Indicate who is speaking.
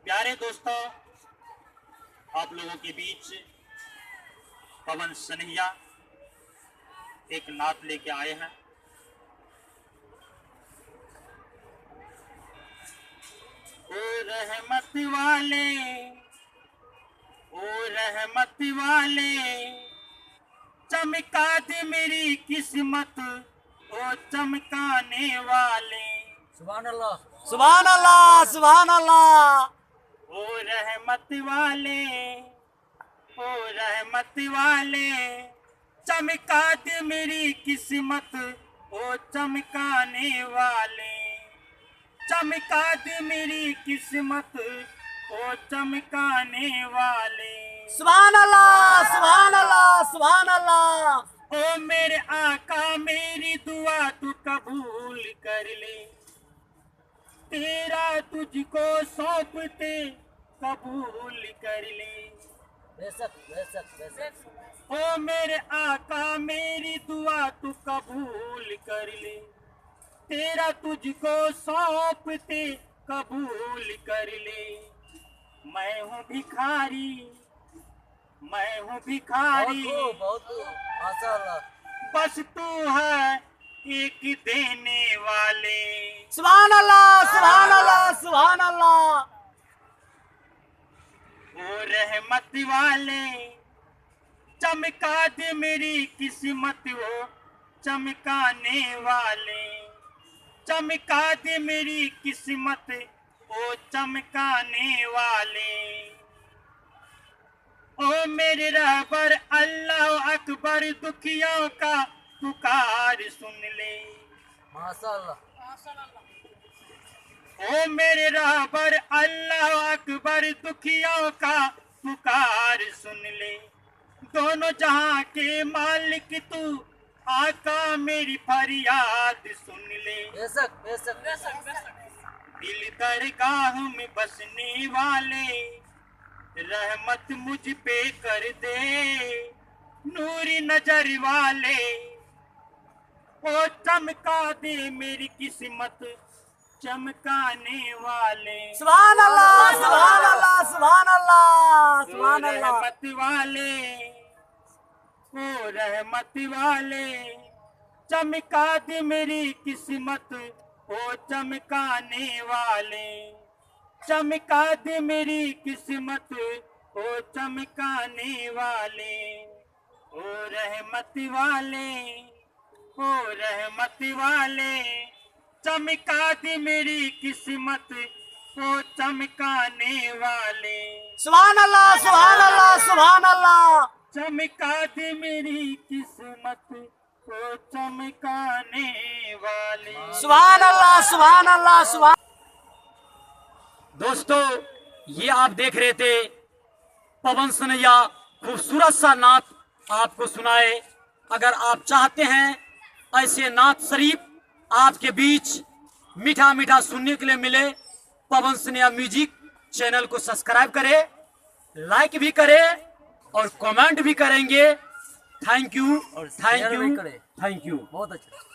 Speaker 1: प्यारे दोस्तों, आप लोगों के बीच पवन सनैया एक नात लेके आए हैं। ओ रहमत वाले, ओ रहमत वाले, चमका दे मेरी किस्मत, ओ चमकाने वाले।
Speaker 2: सुभान अल्लाह,
Speaker 3: सुभान अल्लाह, सुभान अल्लाह।
Speaker 1: ओ रहमत वाले, ओ रहमत वाले, चमका दे मेरी किस्मत, ओ चमकाने वाले। चमका दे मेरी किस्मत, ओ चमकाने वाले।
Speaker 3: सुभान अल्लाह, सुभान अल्लाह, सुभान अल्लाह।
Speaker 1: ओ मेरे आका मेरी दुआ तू कबूल कर ले, तेरा तुझको सौंपते कबूल कर ले।
Speaker 2: बेशक बेशक बेशक।
Speaker 1: ओ मेरे आका मेरी दुआ तू कबूल कर ले, तेरा तुझको सौंपते कबूल कर ले। मैं हूँ भिखारी, मैं हूँ भिखारी,
Speaker 2: बहुत माशाअल्लाह।
Speaker 1: बस तू है एक देने वाले।
Speaker 3: सुभान अल्लाह, सुभान अल्लाह, सुभान अल्लाह।
Speaker 1: ओ रहमत वाले, चमका दे मेरी किस्मत, वो चमकाने वाले। चमका दे मेरी किस्मत, ओ चमकाने वाले। ओ मेरे रहबर अल्लाह अकबर, दुखियों का पुकार सुन ले।
Speaker 2: माशाअल्लाह।
Speaker 1: ओ मेरे रहबर अल्लाह अकबर, दुखियों का पुकार सुन ले। दोनों जहां के मालिक तू आका, मेरी फरियाद सुन ले।
Speaker 2: बेशक बेशक बेशक।
Speaker 1: दिल दरगाह में बसने वाले, रहमत मुझ पे कर दे। नूरी नजर वाले, ओ चमका दे मेरी किस्मत, चमकाने वाले।
Speaker 3: सुभान अल्लाह, सुभान अल्लाह, सुभान अल्लाह, सुभान अल्लाह।
Speaker 1: रहमत वाले, ओ रहमत वाले, चमका दे मेरी किस्मत, ओ चमकाने वाले। चमका दे मेरी किस्मत, ओ चमकाने वाले। ओ रहमत वाले, ओ रहमत वाले, चमका दे मेरी किस्मत, ओ चमकाने वाले।
Speaker 3: सुभान अल्लाह, सुभान अल्लाह, सुभान अल्लाह।
Speaker 1: चमका दे मेरी किस्मत, ओ चमकाने वाले।
Speaker 3: सुभान अल्लाह, सुभान अल्लाह, सुभान।
Speaker 1: दोस्तों, ये आप देख रहे थे पवन सनैया खूबसूरत सा नात आपको सुनाए। अगर आप चाहते हैं ऐसे नात शरीफ आपके बीच मीठा मीठा सुनने के लिए मिले, पवन सनैया म्यूजिक चैनल को सब्सक्राइब करें, लाइक भी करें और कमेंट भी करेंगे। थैंक यू,
Speaker 2: और
Speaker 1: थैंक
Speaker 2: शेयर
Speaker 1: यू,
Speaker 2: भी करें।
Speaker 1: Thank you.
Speaker 2: बहुत अच्छा।